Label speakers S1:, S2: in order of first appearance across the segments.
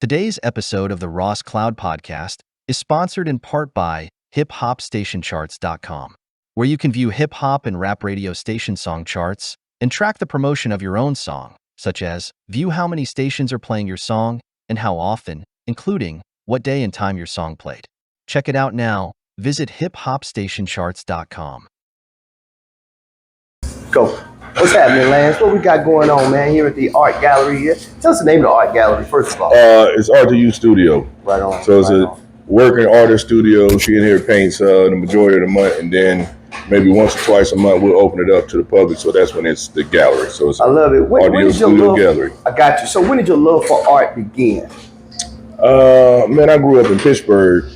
S1: Today's episode of the Ross Cloud Podcast is sponsored in part by hiphopstationcharts.com, where you can view hip-hop and rap radio station song charts and track the promotion of your own song, such as view how many stations are playing your song and how often, including what day and time your song played. Check it out now. Visit hiphopstationcharts.com.
S2: Go. What's happening, Lance? What we got going on, man, here at the art gallery here? Tell us the name of the art gallery, first of all.
S3: It's Art to You Studio.
S2: Right on.
S3: So it's
S2: right
S3: a working artist studio. She in here paints the majority of the month, and then maybe once or twice a month we'll open it up to the public. So that's when it's the gallery. So it's
S2: I love it. When
S3: Art to You
S2: did your
S3: Studio
S2: love,
S3: Gallery.
S2: I got you. So when did your love for art begin?
S3: Man, I grew up in Pittsburgh,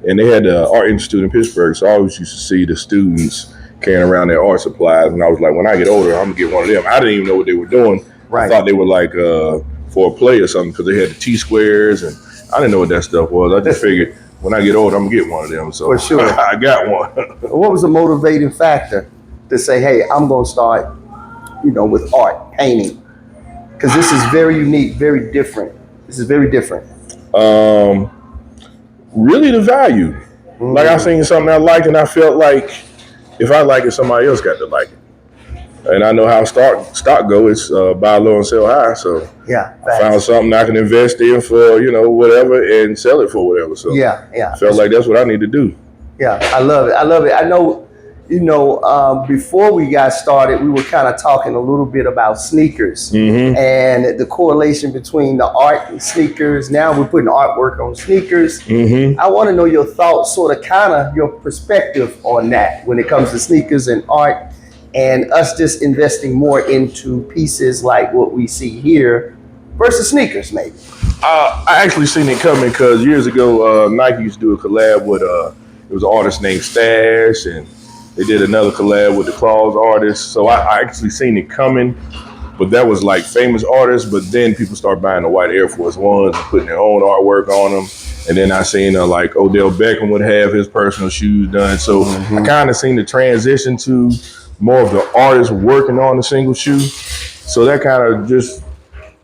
S3: and they had the Art Institute in Pittsburgh. So I always used to see the students carrying around their art supplies, and I was like, when I get older, I'm gonna get one of them. I didn't even know what they were doing.
S2: Right.
S3: I thought they were like for a play or something, because they had the T-squares, and I didn't know what that stuff was. I just figured when I get older, I'm gonna get one of them. So
S2: For sure.
S3: I got one.
S2: What was the motivating factor to say, hey, I'm going to start, with art, painting? Because this is very unique, very different. This is very different.
S3: Really the value.
S2: Mm-hmm.
S3: Like I seen something I liked, and I felt like if I like it, somebody else got to like it. And I know how stock go. It's buy low and sell high. So
S2: Yeah.
S3: I found something I can invest in for, whatever, and sell it for whatever. So
S2: Yeah.
S3: felt like that's what I need to do.
S2: Yeah, I love it. I love it. I know, before we got started, we were kind of talking a little bit about sneakers and the correlation between the art and sneakers. Now we're putting artwork on sneakers. I want to know your thoughts, sort of kind of your perspective on that when it comes to sneakers and art, and us just investing more into pieces like what we see here versus sneakers, maybe.
S3: I actually seen it coming because years ago, Nike used to do a collab with, it was an artist named Stash, and they did another collab with the Claws artist. So I actually seen it coming, but that was like famous artists. But then people start buying the white Air Force Ones and putting their own artwork on them. And then I seen like Odell Beckham would have his personal shoes done. So I kind of seen the transition to more of the artists working on a single shoe. So that kind of just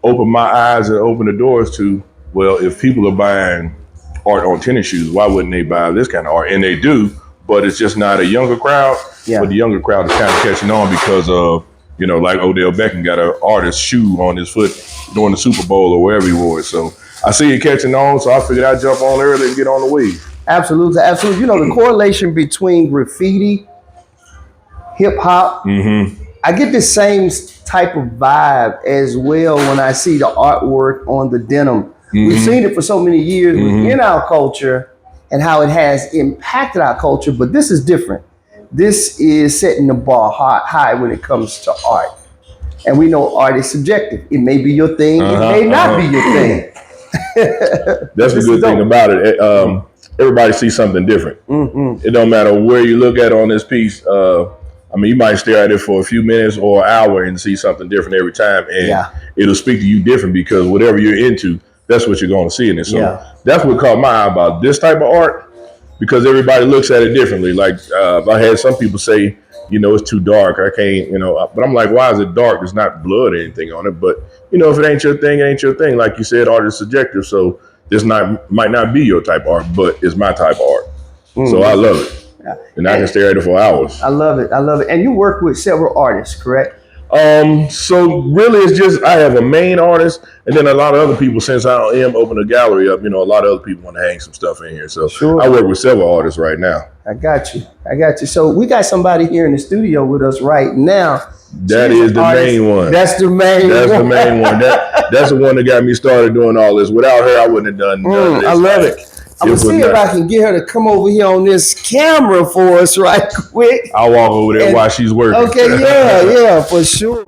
S3: opened my eyes and opened the doors to, well, if people are buying art on tennis shoes, why wouldn't they buy this kind of art? And they do, but it's just not a younger crowd.
S2: Yeah.
S3: But the younger crowd is kind of catching on because of, like Odell Beckham got an artist shoe on his foot during the Super Bowl or wherever he wore it. So I see it catching on, so I figured I'd jump on early and get on the wave.
S2: Absolutely, absolutely. The correlation between graffiti, hip hop, I get the same type of vibe as well when I see the artwork on the denim. We've seen it for so many years within our culture and how it has impacted our culture, but this is different. This is setting the bar high when it comes to art. And we know art is subjective. It may be your thing, it may not be your thing.
S3: That's the good thing about it. Everybody sees something different. It don't matter where you look at on this piece. You might stare at it for a few minutes or an hour and see something different every time. And it'll speak to you different because whatever you're into, that's what you're going to see in it. So that's what caught my eye about this type of art, because everybody looks at it differently. Like I had some people say, it's too dark. I can't, but I'm like, why is it dark? There's not blood or anything on it. But, if it ain't your thing, it ain't your thing. Like you said, art is subjective. So this might not be your type of art, but it's my type of art. So I love it. And I can stare at it for hours.
S2: I love it. And you work with several artists, correct?
S3: So really it's just, I have a main artist and then a lot of other people, since I am opening a gallery up, a lot of other people want to hang some stuff in here. So I work with several artists right now.
S2: I got you. So we got somebody here in the studio with us right now.
S3: That is the main one.
S2: That's the main one.
S3: That's the one that got me started doing all this. Without her, I wouldn't have done this.
S2: I love it. I'm going to see if I can get her to come over here on this camera for us right quick.
S3: I'll walk over there while she's working.
S2: Okay, yeah, for sure.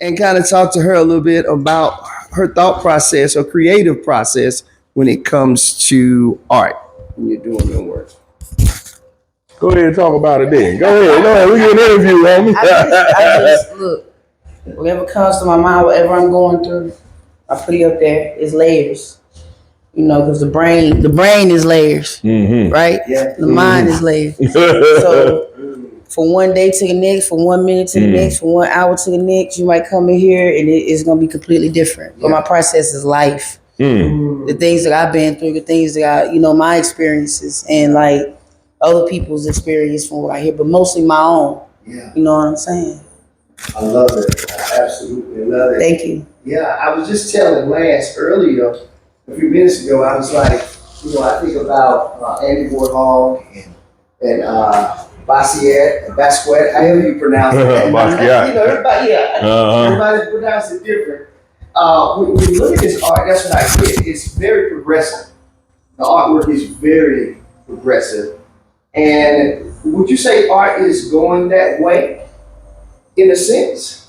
S2: and kind of talk to her a little bit about her thought process or creative process when it comes to art when you're doing your work.
S3: Go ahead and talk about it then. Go ahead. We get an interview, homie.
S4: I just look, whatever comes to my mind, whatever I'm going through, I put it up there. It's layers. You know, because the brain is layers, right? Yeah. The mind is layers. So from one day to the next, from 1 minute to the next, from 1 hour to the next, you might come in here and it's going to be completely different. But my process is life. The things that I've been through, the things that my experiences and like other people's experience from what I hear, but mostly my own. Yeah. You know what I'm saying?
S2: I love it. I absolutely love it.
S4: Thank you.
S2: Yeah, I was just telling Lance earlier, a few minutes ago, I was like, I think about Andy Warhol and Basquiat, however you pronounce it.
S3: Basquiat.
S2: Everybody pronounces it different. When you look at this art, that's what I get. It's very progressive. The artwork is very progressive. And would you say art is going that way, in a sense?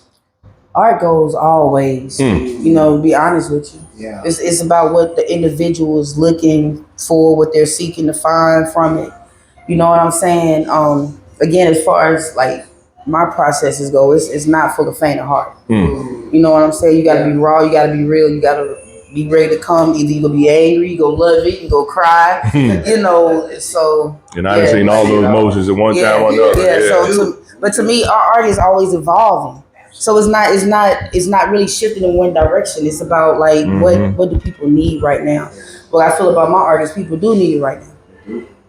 S4: Art goes always, to be honest with you.
S2: Yeah.
S4: It's about what the individual is looking for, what they're seeking to find from it. You know what I'm saying? Again, as far as like my processes go, it's not for the faint of heart. You know what I'm saying? You gotta be raw, you gotta be real, you gotta be ready to come. Either you gonna be angry, you gonna love it, you gonna cry, so.
S3: And I've seen all those emotions at one time or another.
S4: Yeah. But to me, our art is always evolving. So it's not really shifting in one direction. It's about like what do people need right now. What I feel about my art is people do need it right now.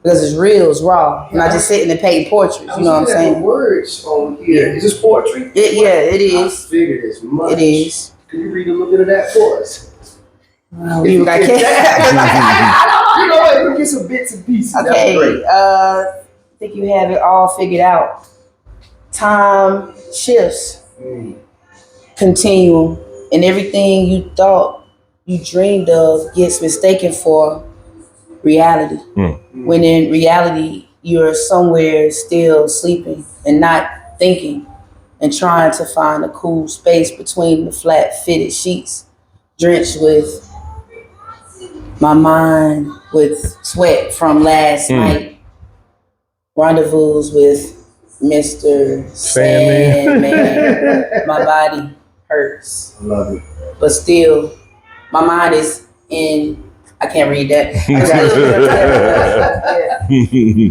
S4: Because it's real, it's raw. Not just sitting and painting portraits. You know what I'm saying?
S2: The words on here. Is this poetry?
S4: It is.
S2: I figured as much.
S4: It is.
S2: Can you read a little bit of that for us?
S4: I
S2: can't. We get some bits and pieces.
S4: Okay. I think you have it all figured out. Time shifts. Continuum, and everything you thought you dreamed of gets mistaken for reality. When in reality, you're somewhere still sleeping and not thinking and trying to find a cool space between the flat fitted sheets, drenched with my mind with sweat from last night, rendezvous with Mr. Sandman. My body hurts.
S2: I love it.
S4: But still, my mind is in. I can't read that.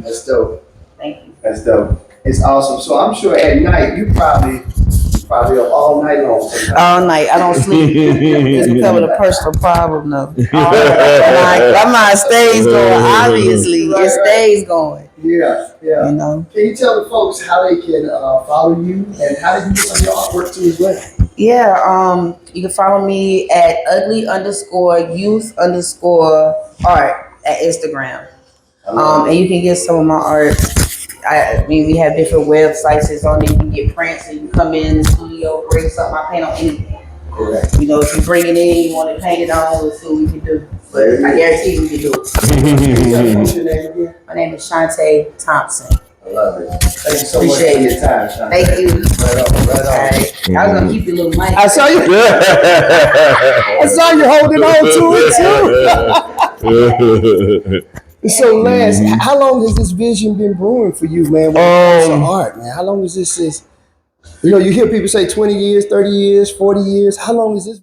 S2: That's dope.
S4: Thank you.
S2: That's dope. It's awesome. So I'm sure at night you probably up all night long.
S4: All night. I don't sleep. It's becoming a personal problem though. My mind stays going. Obviously, it stays going.
S2: Yeah.
S4: You know.
S2: Can you tell the folks how they can follow you and how they can get some of your artwork too as well?
S4: Yeah. You can follow me at ugly_youth_art at Instagram. And you can get some of my art. We have different websites. It's on there. You can get prints and you can come in the studio, bring something. I paint on anything. Correct. If you bring it in, you want to paint it on, let's see what we can do. But I guarantee we can do it.
S2: What's your name again?
S4: My name is Shantae Thompson.
S2: I love it. Thank you so much for your time, Shantae.
S4: Thank you.
S2: Right on.
S4: Right. I was gonna keep your little mic.
S2: I saw you. I saw you holding on to it too. So, Lance, how long has this vision been brewing for you, man? When it comes to art, man, how long is this? You hear people say 20 years, 30 years, 40 years. How long is this?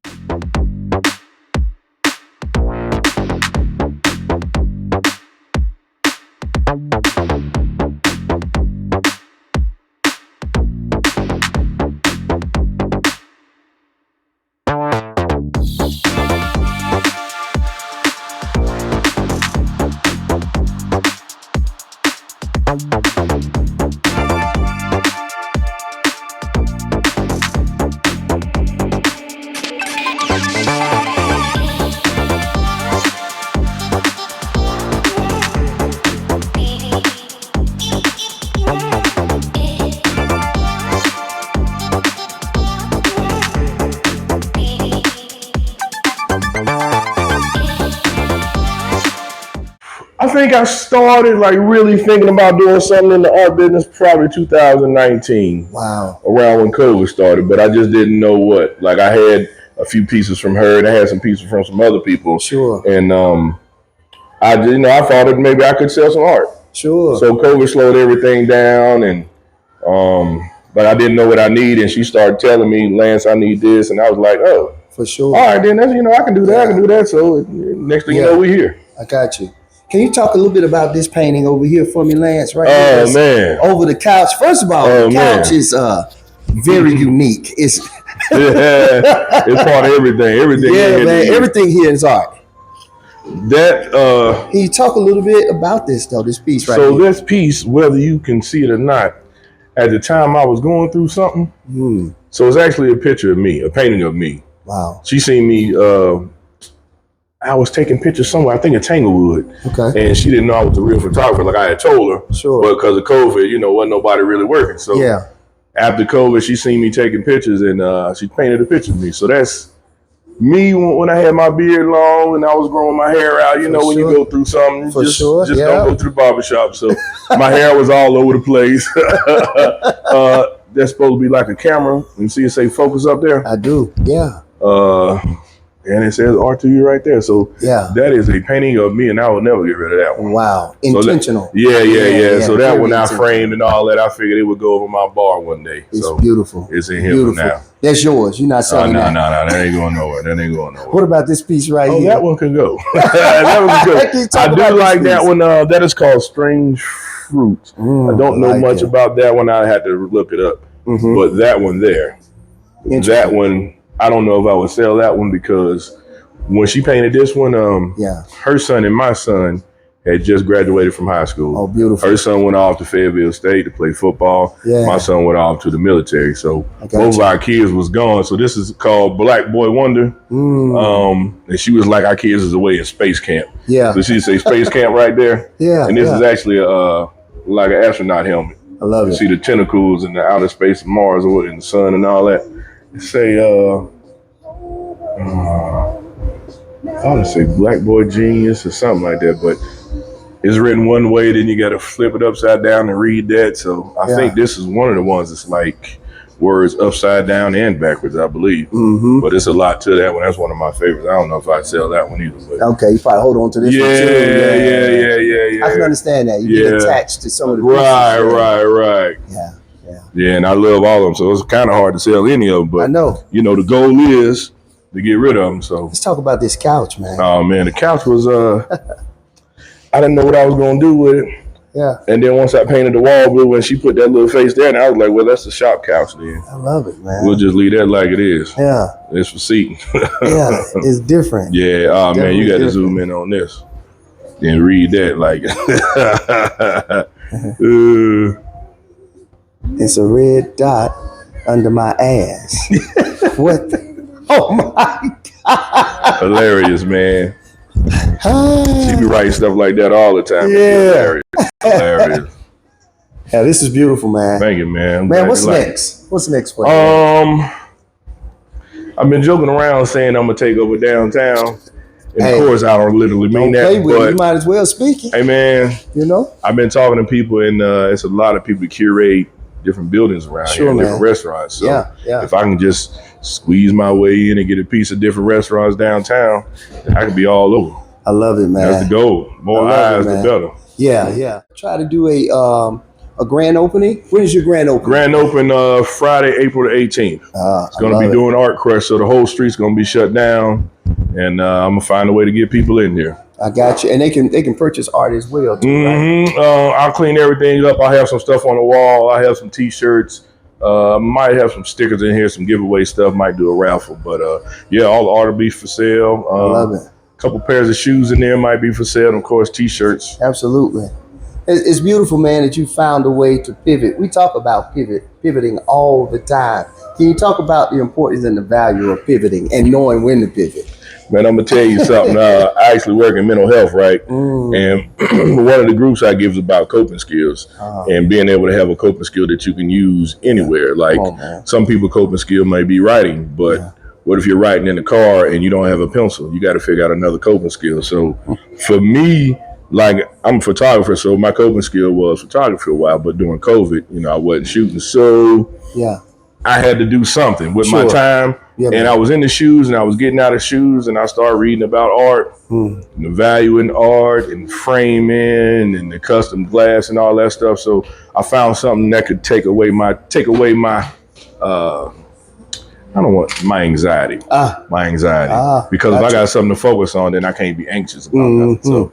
S3: think I started like really thinking about doing something in the art business probably 2019.
S2: Wow.
S3: Around when COVID started, but I just didn't know what. Like I had a few pieces from her, and I had some pieces from some other people.
S2: Sure.
S3: And I thought that maybe I could sell some art.
S2: Sure.
S3: So COVID slowed everything down, and but I didn't know what I need, and she started telling me, Lance, I need this, and I was like, oh,
S2: for sure.
S3: All right, then that's, I can do that. Yeah. I can do that. So next thing you know, we're here.
S2: I got you. Can you talk a little bit about this painting over here for me, Lance? Right
S3: here. Oh man!
S2: Over the couch. First of all, the couch is very unique. It's
S3: it's part of everything. Everything.
S2: Yeah, man. Everything here is art.
S3: That
S2: Can you talk a little bit about this though? This piece right here.
S3: So this piece, whether you can see it or not, at the time I was going through something. So it's actually a picture of me, a painting of me.
S2: Wow.
S3: She seen me. I was taking pictures somewhere, I think in Tanglewood.
S2: Okay.
S3: And she didn't know I was a real photographer, like I had told her.
S2: Sure.
S3: But because of COVID, wasn't nobody really working. So after COVID, she seen me taking pictures, and she painted a picture of me. So that's me when I had my beard long and I was growing my hair out. When you go through something, just don't go to the barbershop. So my hair was all over the place. That's supposed to be like a camera. You see it say focus up there?
S2: I do, yeah.
S3: And it says art to you right there. So that is a painting of me, and I will never get rid of that one.
S2: Wow. Intentional.
S3: So So that one I framed and all that, I figured it would go over my bar one day.
S2: It's beautiful.
S3: It's in here for now.
S2: That's yours. You're not selling that.
S3: No, that ain't going nowhere. That ain't going nowhere.
S2: What about this piece right here?
S3: That one can go. That one can go. I do like that one. That is called Strange Fruit. I don't know much about that one. I had to look it up. But that one there, that one, I don't know if I would sell that one because when she painted this one, her son and my son had just graduated from high school.
S2: Oh, beautiful.
S3: Her son went off to Fayetteville State to play football.
S2: Yeah.
S3: My son went off to the military. So both of our kids was gone. So this is called Black Boy Wonder. And she was like, our kids is away in space camp.
S2: Yeah.
S3: So she say space camp right there.
S2: Yeah.
S3: And this is actually like an astronaut helmet.
S2: I love it.
S3: You see the tentacles in the outer space of Mars or in the sun and all that. It say, I want to say Black Boy Genius or something like that, but it's written one way, then you got to flip it upside down and read that. So I think this is one of the ones that's like words upside down and backwards, I believe. But it's a lot to that one. That's one of my favorites. I don't know if I'd sell that one either. But.
S2: Okay, you probably hold on to this one too. Yeah. I can understand that. You get attached to some of the pieces.
S3: Right. Yeah, and I love all of them, so it's kind of hard to sell any of them. But
S2: I know.
S3: The goal is to get rid of them. So
S2: let's talk about this couch, man.
S3: Oh man, the couch was I didn't know what I was gonna do with it.
S2: Yeah.
S3: And then once I painted the wall blue, when she put that little face there, and I was like, well, that's the shop couch then.
S2: I love it, man.
S3: We'll just leave that like it is.
S2: Yeah.
S3: It's for seating.
S2: Yeah, it's different.
S3: Yeah. Oh man, you got to zoom in on this and read that like.
S2: It's a red dot under my ass. What? Oh my God.
S3: Hilarious, man. She be writing stuff like that all the time.
S2: Yeah.
S3: Hilarious.
S2: Yeah, this is beautiful, man.
S3: Thank you, man.
S2: Man, what's next? What's next for you?
S3: I've been joking around saying I'm gonna take over downtown. And of course, I don't literally mean that. But
S2: you might as well speak it.
S3: Hey, man. I've been talking to people, and it's a lot of people to curate different buildings around here, and different restaurants. So if I can just squeeze my way in and get a piece of different restaurants downtown, I can be all over.
S2: I love it, man.
S3: That's the goal. More eyes, the better.
S2: Yeah. Try to do a grand opening. When is your grand opening?
S3: Grand open Friday, April the 18th. It's going to be doing Art Crush, so the whole street's going to be shut down, and I'm going to find a way to get people in there.
S2: I got you. And they can purchase art as well, too, right?
S3: I'll clean everything up. I'll have some stuff on the wall. I'll have some T-shirts. Might have some stickers in here, some giveaway stuff. Might do a raffle. But, all the art will be for sale.
S2: I love it.
S3: A couple pairs of shoes in there might be for sale. And, of course, T-shirts.
S2: Absolutely. It's beautiful, man, that you found a way to pivot. We talk about pivoting all the time. Can you talk about the importance and the value of pivoting and knowing when to pivot?
S3: Man, I'm going to tell you something. I actually work in mental health, right? And one of the groups I give is about coping skills and being able to have a coping skill that you can use anywhere. Like some people coping skill may be writing, but what if you're writing in the car and you don't have a pencil? You got to figure out another coping skill. So for me, like I'm a photographer, so my coping skill was photography for a while. But during COVID, I wasn't shooting, so
S2: Yeah.
S3: I had to do something with my time.
S2: Yeah,
S3: and
S2: man.
S3: I was in the shoes, and I was getting out of shoes, and I started reading about art, and the value in art, and framing, and the custom glass, and all that stuff. So I found something that could take away my I don't want my anxiety. Because if I got something to focus on, then I can't be anxious about nothing. So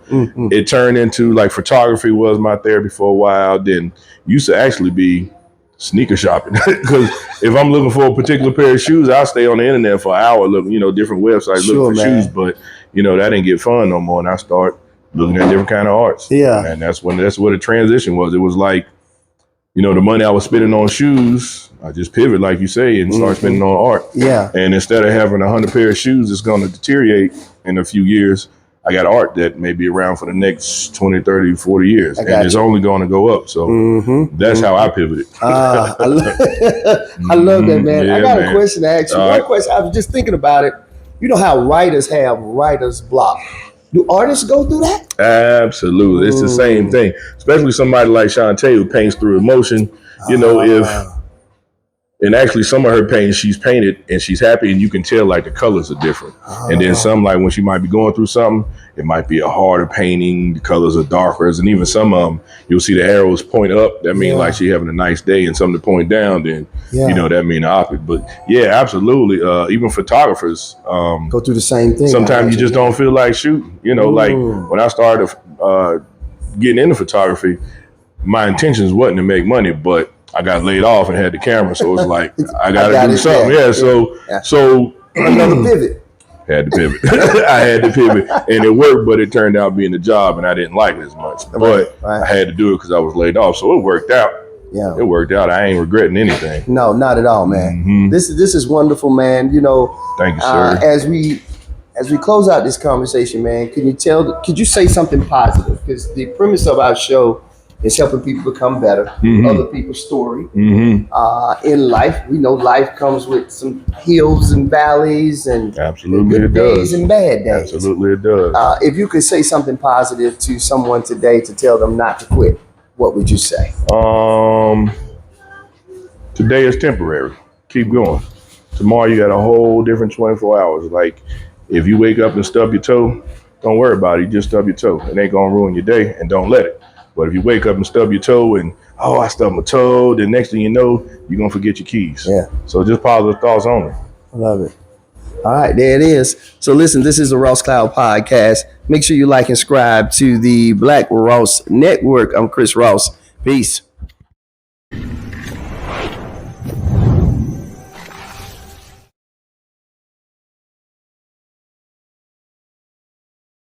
S3: it turned into like photography was my therapy for a while. Then used to actually be sneaker shopping, because if I'm looking for a particular pair of shoes, I'll stay on the internet for an hour looking, different websites looking for shoes. But that didn't get fun no more, and I start looking at different kind of arts.
S2: Yeah,
S3: and that's what the transition was. It was like, the money I was spending on shoes, I just pivot, like you say, and start spending on art.
S2: Yeah.
S3: And instead of having 100 pair of shoes that's going to deteriorate in a few years, I got art that may be around for the next 20, 30, 40 years. And it's only going to go up. So that's how I pivoted.
S2: I love that, man.
S3: Yeah,
S2: I got a question to ask you. One question, I was just thinking about it. You know how writers have writer's block. Do artists go through that?
S3: Absolutely. It's the same thing. Especially somebody like Shantae who paints through emotion. And actually some of her paintings, she's painted and she's happy, and you can tell like the colors are different. And then some, like when she might be going through something, it might be a harder painting, the colors are darker, and even some of them, you'll see the arrows point up. That means like she having a nice day, and some to point down, then that mean the opposite. But yeah, absolutely. Even photographers
S2: go through the same thing.
S3: Sometimes you just don't feel like shooting. Like when I started getting into photography, my intentions wasn't to make money, but I got laid off and had the camera, so it's like I gotta do something. So
S2: another pivot.
S3: Had to pivot. I had to pivot, and it worked, but it turned out being a job, and I didn't like it as much. But I had to do it because I was laid off, so it worked out.
S2: Yeah,
S3: it worked out. I ain't regretting anything.
S2: No, not at all, man. This is wonderful, man.
S3: Thank you, sir.
S2: As we close out this conversation, man, could you say something positive? Because the premise of our show is helping people become better, other people's story. In life, we know life comes with some hills and valleys and good days and bad days.
S3: Absolutely it does.
S2: If you could say something positive to someone today to tell them not to quit, what would you say?
S3: Today is temporary. Keep going. Tomorrow you got a whole different 24 hours. Like if you wake up and stub your toe, don't worry about it. You just stub your toe. It ain't gonna ruin your day, and don't let it. But if you wake up and stub your toe and, I stubbed my toe, then next thing you know, you're going to forget your keys. Yeah. So just positive thoughts only.
S2: I love it. All right, there it is. So listen, this is the Ross Cloud Podcast. Make sure you like and subscribe to the Black Ross Network. I'm Chris Ross. Peace.